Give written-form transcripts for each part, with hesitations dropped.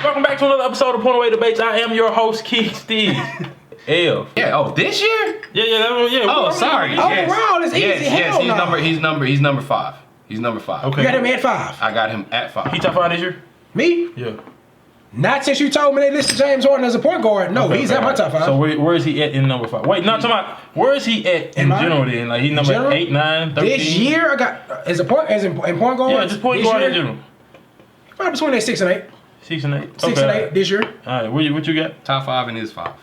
Welcome back to another episode of Point Away Debates. I am your host, Keith Steve. L. Yeah. Oh, this year? Yeah. Oh, sorry. Overall, it's easy. Yes. He's number 5. He's number 5. Okay. You got him at 5. I got him at 5. He top 5 this year? Me? Yeah. Not since you told me they listed James Harden as a point guard. No, he's at my top 5. So where is he at in number 5? Wait, no, talking about where is he at in general then? Like he's number 8, 9, 13? This year I got as in point guard. Yeah, just point guard in general. Probably between 6 and 8. 6 and 8. 6 and 8 this year. All right, what you got? Top 5 and is 5.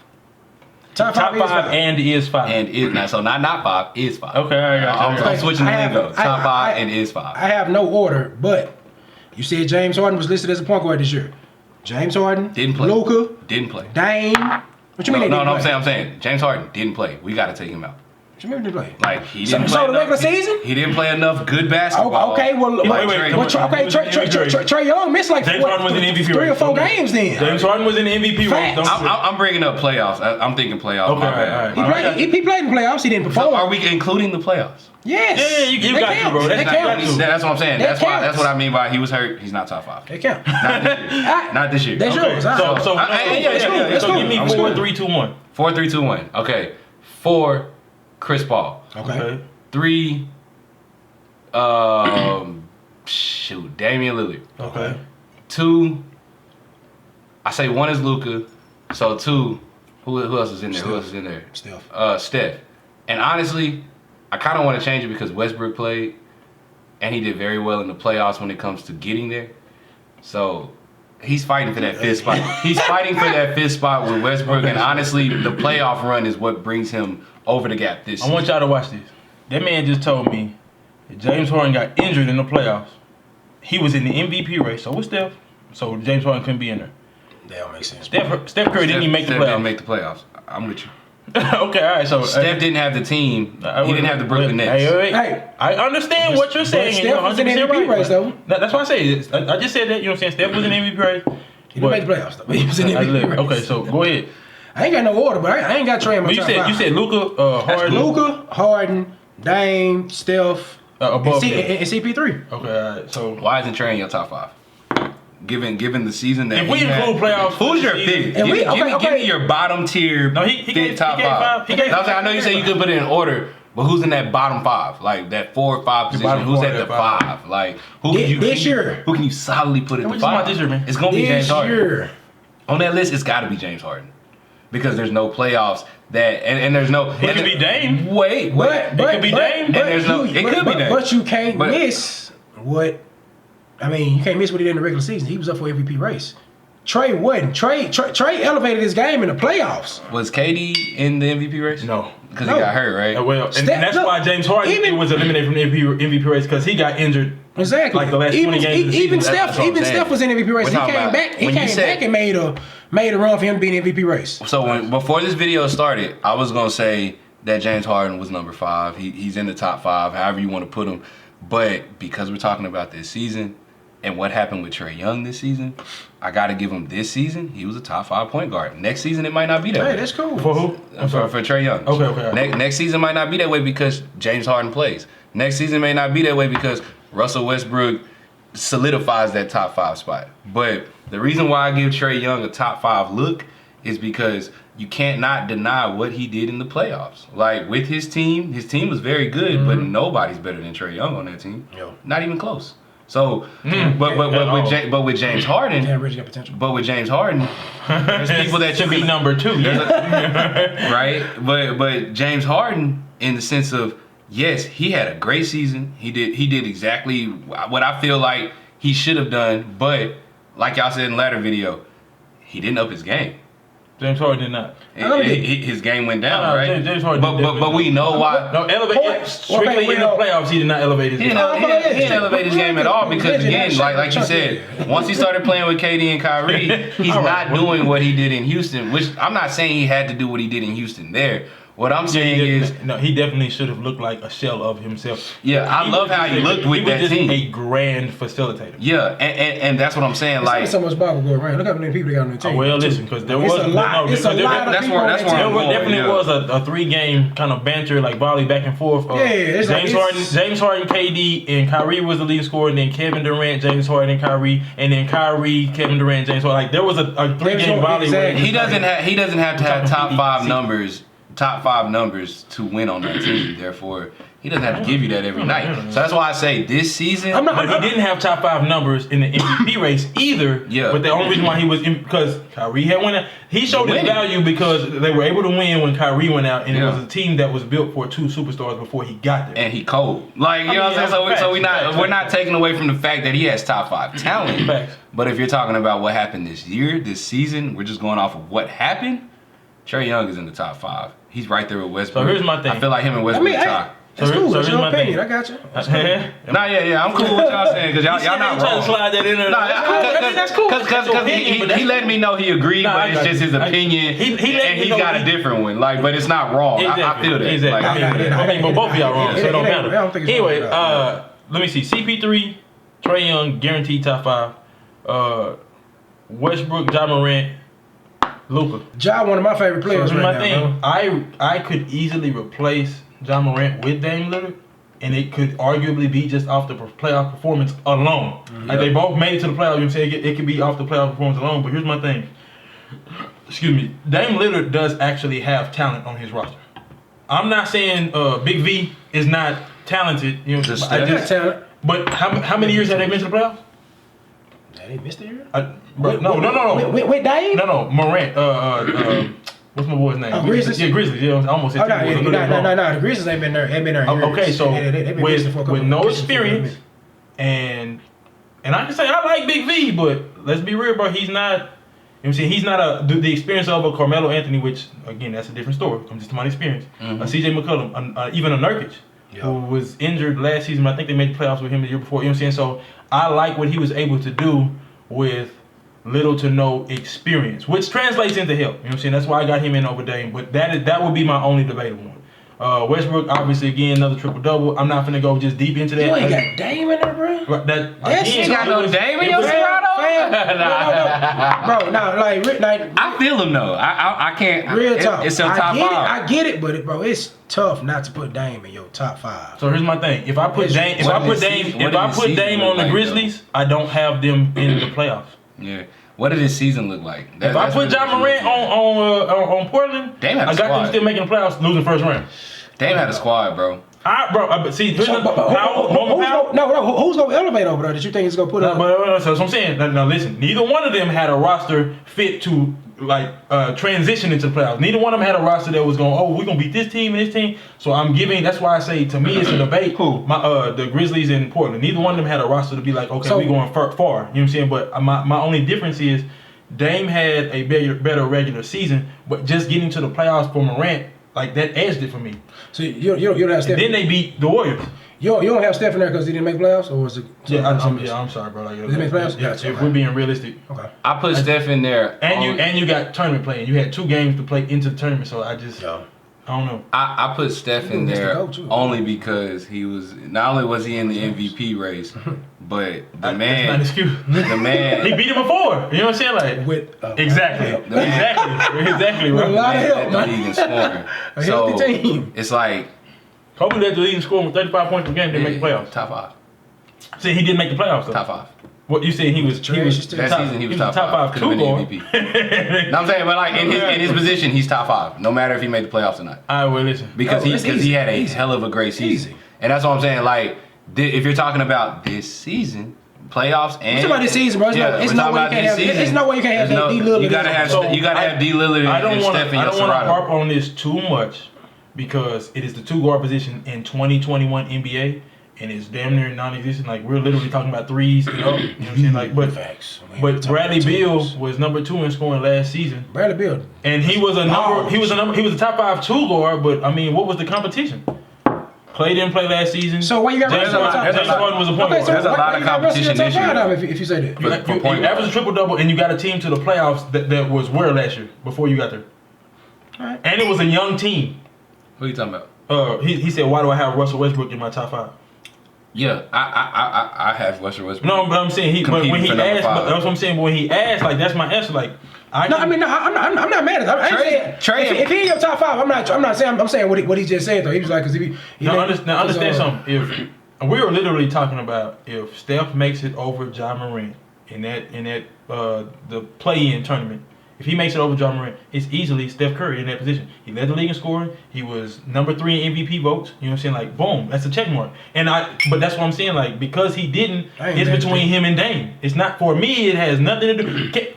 Top 5 and is 5. And is not. So not 5, is 5. Okay, I got you. I'm switching the lingo. Top 5 and is 5. I have no order, but you said James Harden was listed as a point guard this year. James Harden didn't play. Luka didn't play. Dame. What you mean? No, I'm saying James Harden didn't play. We got to take him out. What you mean didn't play? Like he didn't play. So the enough, regular season? He didn't play enough good basketball. Okay, well, Trae Young missed like James Harden was in MVP 3 or 4 games then. James Harden was in the MVP race. I'm bringing up playoffs. I'm thinking playoffs. Okay, all right. He played in the playoffs. He didn't perform. So are we incling the playoffs? Yes. Yeah, you got you, bro. That's what I'm saying. That That's what I mean by he was hurt. He's not top 5. They count. Not this year. That's yours. So give me 4, 3, 2, 1. 4, 3, 2, 1. Okay. 4, Chris Paul. Okay. 3, Damian Lillard. Okay. 2, I say 1 is Luka. So 2, who else is in there? Steph. And honestly, I kind of want to change it because Westbrook played, and he did very well in the playoffs when it comes to getting there. So he's fighting for that 5th spot. He's fighting for that 5th spot with Westbrook, and honestly, the playoff run is what brings him over the gap this season. I want y'all to watch this. That man just told me that James Harden got injured in the playoffs. He was in the MVP race, so was Steph. So James Harden couldn't be in there. That don't make sense. Steph Curry didn't even make the playoffs. Didn't make the playoffs. I'm with you. Okay, all right. So Steph didn't have the team. He didn't have the Brooklyn Nets. Hey, I understand what you're saying. Steph was in the MVP race, though. That's why I say it. I just said that. You know what I'm saying? Steph was in the MVP race. He didn't make the playoffs, though. He was in the MVP race. Okay, so go ahead. I ain't got no order, but I ain't got Trae in my top 5. You said Luka, Harden. Luka, Harden, Dame, Steph, above and CP3. Okay, all right. So why isn't Trae in your top 5? Given the season that if we include playoffs, who's your fifth? Give me your bottom tier. No, he gave top 5. I know you said you could put it in order, but who's in that bottom 5? Like that 4 or 5 position? Who's at the 5? Like who can you solidly put at the 5? This year, man. It's gonna be James Harden. On that list, it's got to be James Harden because there's no playoffs. And there's no. It could be Dame. Wait. It could be Dame. And there's no. It could be Dame. But you can't miss what. I mean, you can't miss what he did in the regular season. He was up for MVP race. Trae wasn't. Trae elevated his game in the playoffs. Was KD in the MVP race? No. Because he got hurt, right? Well, and that's why James Harden was eliminated from the MVP race because he got injured. Exactly. Like the last 20 games of the even season. Steph was in the MVP race. He came back and made a run for him to be in the MVP race. So before this video started, I was gonna say that James Harden was number 5. He's in the top 5, however you want to put him. But because we're talking about this season and what happened with Trae Young this season, I got to give him this season. He was a top 5 point guard. Next season, it might not be that way. Hey, that's cool. For who? For Trae Young. Okay. Next season might not be that way because James Harden plays. Next season may not be that way because Russell Westbrook solidifies that top 5 spot. But the reason why I give Trae Young a top 5 look is because you can't not deny what he did in the playoffs. Like with his team was very good, but nobody's better than Trae Young on that team. Yo. Not even close. So, but with James Harden, but with James Harden, there's people that should be number 2, right? But James Harden, in the sense of yes, he had a great season. He did exactly what I feel like he should have done. But like y'all said in the latter video, he didn't up his game. James Harden did not. His game went down, right? James Harden but we know why. No, strictly in the playoffs, he did not elevate his game. He didn't elevate his game at all because, again, like you said, once he started playing with KD and Kyrie, he's not doing what he did in Houston, which I'm not saying he had to do what he did in Houston there, What I'm saying is, he definitely should have looked like a shell of himself. Yeah, I love how he looked with that team. A grand facilitator. Yeah, and that's what I'm saying. Like, so much Bible going around. Look how many people they got on the team. Well, listen, because there was a lot. It's a lot of people. That's where there definitely was a 3-game kind of banter, like volley back and forth. James Harden, KD, and Kyrie was the leading scorer, and then Kevin Durant, James Harden, and Kyrie, and then Kyrie, Kevin Durant, James Harden. Like there was a 3-game volley. Exactly. He doesn't have to have top five numbers to win on that team. Therefore, he doesn't have to give you that every night. So that's why I say this season. But he didn't have top 5 numbers in the MVP race either. Yeah. But the only reason why he was because Kyrie had won. He showed his value because they were able to win when Kyrie went out, and it was a team that was built for 2 superstars before he got there. And he cold. Like you know what I'm saying. So we're not taking away from the fact that he has top 5 talent. Facts. But if you're talking about what happened this year, this season, we're just going off of what happened. Trae Young is in the top 5. He's right there with Westbrook. So here's my thing. I feel like him and Westbrook tie. That's cool. That's your opinion. Thing. I got you. Yeah. I'm cool with y'all saying because y'all not wrong. To slide that in there. That's cool. Because he let me know he agreed, but it's just his opinion. And he got a different one. Like, but it's not wrong. I feel that. Exactly. Like, but both of y'all wrong, so it don't matter. Anyway, let me see. CP3, Trae Young, guaranteed top 5. Westbrook, Ja Morant, Luka. Ja, one of my favorite players right now. I could easily replace Ja Morant with Dame Lillard, and it could arguably be just off the playoff performance alone. Like they both made it to the playoffs. You say it could be off the playoff performance alone. But here's my thing. Excuse me. Dame Lillard does actually have talent on his roster. I'm not saying Big V is not talented. You know, talent. But how many years have they been to the playoffs? They missed a year? No. With Dame? No. Morant. What's my boy's name? Grizzlies? Yeah, Grizzlies. Yeah, I almost said No. The Grizzlies ain't been there. Okay, so with no experience, and I can say I like Big V, but let's be real, bro. He's not. You know what I'm saying? He's not the experience of a Carmelo Anthony, which again that's a different story. I'm just my experience. CJ McCollum, even a Nurkic, who was injured last season. I think they made the playoffs with him the year before. You know what I'm saying? So I like what he was able to do with little to no experience, which translates into help. You know what I'm saying? That's why I got him in over Dame. But that would be my only debatable one. Westbrook, obviously, again, another triple-double. I'm not finna go just deep into that. You ain't got Dame in there, bro? You ain't got no Dame in your Serato? Bro, I feel him, though. I can't. Real tough. It's your top 5. I get it, but it's tough not to put Dame in your top 5. So here's my thing. If I put Dame on the Grizzlies, I don't have them in the playoffs. Yeah. What did his season look like? If I put Ja Morant on Portland, Dame had I got them still making the playoffs, losing first round. Dame had a squad, bro. See, who's gonna elevate over there that you think is gonna put up? So that's what I'm saying. Now listen, neither one of them had a roster fit to transition into the playoffs. Neither one of them had a roster that was going, we're gonna beat this team and this team. So I'm giving. That's why I say to me it's a debate. The Grizzlies in Portland. Neither one of them had a roster to be like, okay, we're going far. You know what I'm saying? But my only difference is Dame had a better regular season, but just getting to the playoffs for Morant, like that edged it for me. So you don't have Steph. And then they beat the Warriors. You don't have Steph in there because he didn't make playoffs, or was it? I'm sorry, bro. Did he make playoffs? Gotcha. If we're being realistic, okay. I put Steph in there, and you got tournament playing. You had 2 games to play into the tournament, so I don't know. I put Steph in there only because he was not only was he in the MVP race, but the man. That's not an excuse. The man. He beat him before. You know what I'm saying? Like with exactly. With a lot of help, man. Leading scoring. A healthy team. It's like. Kobe led the leading scoring with 35 points per game. Didn't make the playoffs. Top 5. See, he didn't make the playoffs though. Top 5. What you said? He was that season. He was top 5. Could have been the MVP. No, I'm saying, but like in his position, he's top 5. No matter if he made the playoffs or not. All right, well listen. Because he had a hell of a great season, and that's what I'm saying. Like if you're talking about this season. Playoffs and it's about this season, bro. There's no way you can't have D Lillard. You gotta have D Lillard and Steph in your Serato. I don't want to harp on this too much because it is the 2 guard position in 2021 NBA, and it's damn near non-existent. Like we're literally talking about threes and up. You know what I'm saying? Like, but Bradley Beal was number 2 in scoring last season. Bradley Beal, and he was a top 5 2 guard. But I mean, what was the competition? Clay didn't play last season. So why you got James Harden was a point guard. There's a lot of competition this year. If you say that, you averaged a triple-double and you got a team to the playoffs that was where last year before you got there. Right. And it was a young team. Who are you talking about? He said, why do I have Russell Westbrook in my top 5? Yeah, I have Russell Westbrook. No, but I'm saying when he asked, that's what I'm saying. When he asked, like that's my answer. Like I'm not mad at that. I ain't saying if he in your top 5, I'm not saying. I'm saying what he just said though. He was like, because understand something. If we were literally talking about if Steph makes it over Ja Morant in that the play-in tournament. If he makes it over Ja Morant, it's easily Steph Curry in that position. He led the league in scoring. He was number 3 in MVP votes. You know what I'm saying? Like, boom, that's a check mark. But that's what I'm saying. Like, because he didn't, it's between him and Dame. It's not, for me, it has nothing to do.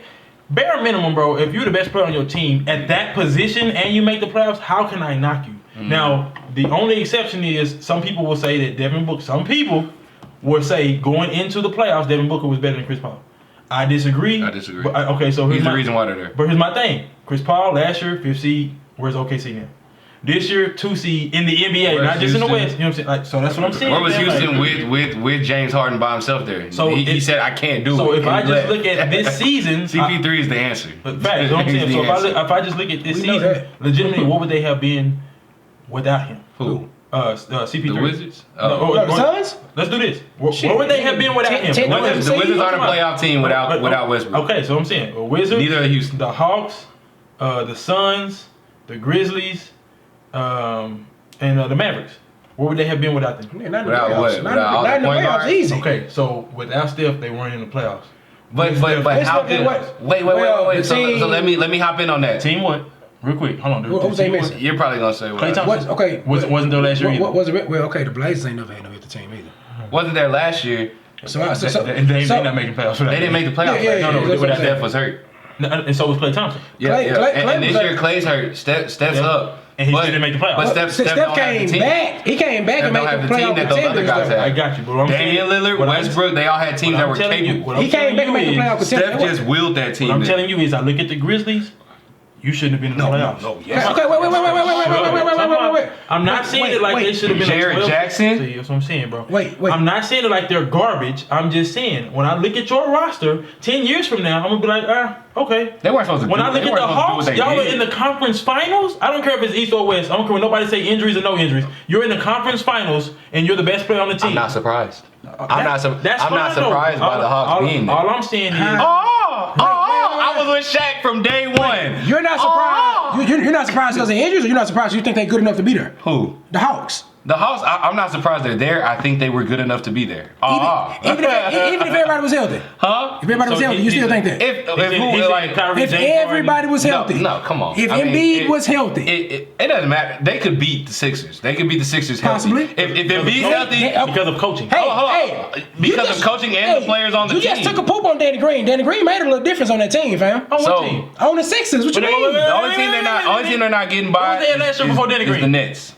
Bare minimum, bro, if you're the best player on your team at that position and you make the playoffs, how can I knock you? Mm-hmm. Now, the only exception is some people will say that Devin Booker, some people will say going into the playoffs, Devin Booker was better than Chris Paul. I disagree. But, okay, so here's the reason why they're there. But here's my thing. Chris Paul last year, 5th seed. Where's OKC now? This year, 2 seed in the NBA, not just in the West. You know what I'm saying? Like, so that's what I'm saying. Where was Houston with James Harden by himself there? So he said, I can't do it. So if I just look at this season, CP3 is the answer. Fact, you know what I'm saying? So if I just look at this season, legitimately, what would they have been without him? Who? CP3. The Wizards? No, the Suns? Let's do this. What would they have been without him? The Wizards aren't a playoff team without Westbrook. Okay, so I'm saying the Wizards, neither are Houston. The Hawks, the Suns, the Grizzlies, and the Mavericks. What would they have been without them? Without what? Without in the playoffs, easy. Okay, so without Steph, they weren't in the playoffs. But how good? Wait. So let me hop in on that. Team what? Real quick, hold on. What was they missing? You're probably gonna say Klay Thompson. Okay, wasn't there last year either. What was it? Well, okay, the Blazers ain't never had no hit the team either. Wasn't there last year? They not making playoffs. They didn't make the playoffs. No, Steph was hurt. And so was Klay Thompson. And this year Klay's hurt. Steph's up. And he didn't make the playoffs. But Steph came back. He came back and made the playoff that those other guys had. I got you, bro. Damian Lillard, Westbrook, they all had teams that were capable. He came back and made the playoff contenders. Steph just willed that team. What I'm telling you is, I look at the Grizzlies. You shouldn't have been in the playoffs. No, yes. Okay, wait. I'm not saying it like they should have been. Jared Jackson. See, that's what I'm saying, bro. Wait. I'm not saying it like they're garbage. I'm just saying when I look at your roster, 10 years from now, I'm gonna be like, okay. They weren't supposed to. When I look at the Hawks, y'all are in the conference finals. I don't care if it's East or West. I don't care when nobody say injuries or no injuries. You're in the conference finals and you're the best player on the team. I'm not surprised. I'm not surprised by the Hawks being there. All I'm saying is. I was with Shaq from day one. You're not surprised. You're not surprised because of injuries, or you're not surprised you think they're good enough to be there? Who? The Hawks. The Hawks, I'm not surprised they're there. I think they were good enough to be there. Even if everybody was healthy. Huh? If everybody was healthy, you still think that? If everybody was healthy. No, come on. If Embiid was healthy. It doesn't matter. They could beat the Sixers. They could beat the Sixers healthy. Possibly. If Embiid's healthy. Because of coaching. Because of coaching and the players on the team. You just took a poop on Danny Green. Danny Green made a little difference on that team, fam. On what team? On the Sixers. What you mean? The only team they're not getting by last year before Danny Green? is the Nets.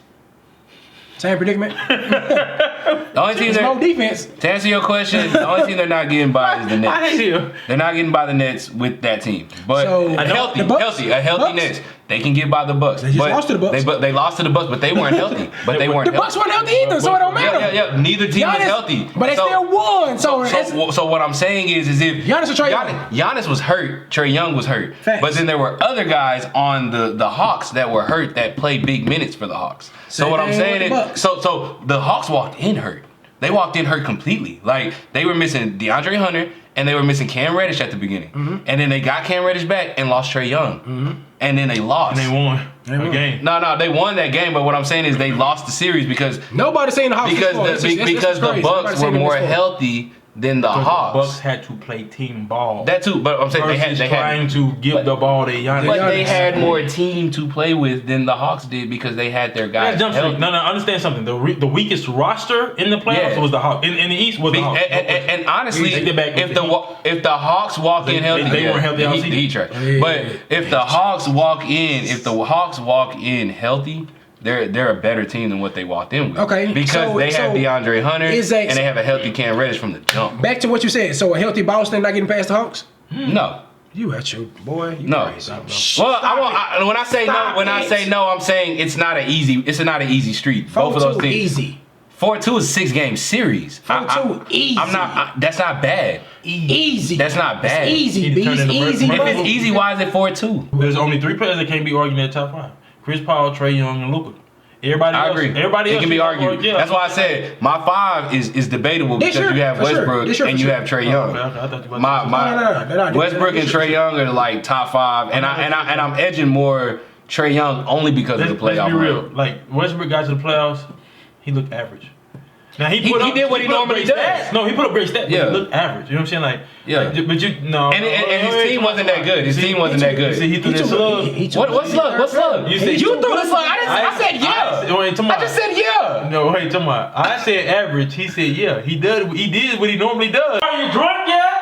Same predicament. The only team no defense. To answer your question, the only team they're not getting by is the Nets. I hate you. They're not getting by the Nets with that team. But a healthy Nets. They can get by the Bucks. They just lost to the Bucks. They lost to the Bucks, but they weren't healthy. The Bucks weren't healthy either, so it don't matter. Yeah. Neither team was healthy. But they still won. So what I'm saying is if Giannis was hurt, Trae Young was hurt. Facts. But then there were other guys on the Hawks that were hurt that played big minutes for the Hawks. So what I'm saying is, so the Hawks walked in hurt. They walked in hurt completely. Like, they were missing DeAndre Hunter and they were missing Cam Reddish at the beginning. Mm-hmm. And then they got Cam Reddish back and lost Trae Young. Mm-hmm. And then they lost. And they won a game. No, they won that game, but what I'm saying is they lost the series because nobody's saying the Hawks because the Bucks were more healthy than the Hawks. The Bucks had to play team ball. That too, but I'm saying they had trying to give the ball to Giannis. But they had more team to play with than the Hawks did because they had their guys. No, understand something. The weakest roster in the playoffs was the Hawks. In the East was the Hawks. And honestly, if the Hawks walk in healthy, they weren't healthy. But if the Hawks walk in healthy, they're a better team than what they walked in with. Okay. Because they have DeAndre Hunter and they have a healthy Cam Reddish from the jump. Back to what you said. So a healthy Boston not getting past the Hawks? No. You at your boy. No. Crazy. Well, when I say no, I'm saying it's not an easy street. Both of those teams. Easy. 4-2 is a 6-game series. 4-2 easy. That's not bad. Easy. That's not bad. It's easy. If it's easy, why is it 4-2? There's only 3 players that can't be arguing at top 5. Chris Paul, Trae Young, and Luka. Everybody I else, agree. Everybody it else can be should argued. yeah. That's why I said my 5 is debatable This because year, you have for sure. Westbrook This year, and for you sure. have Trae Young. Okay, I thought you were about to My No, Westbrook and Trae Young are like top 5, and I'm edging more Trae Young only because of the playoff. Let's be real. run. Like Westbrook got to the playoffs, he looked average. Now he did what he put up normally great does. stats. No, he put up great stats. Yeah. But he looked average. You know what I'm saying? Like, Yeah. like, but you no. And his team wasn't that good. His team wasn't that good. See, he threw this slug. What's slug? What's slug? You You said- threw the slug. I said yeah. Wait, I just said yeah. No, wait, come on. I said average. He said yeah. He did what he normally does. Are you drunk yet?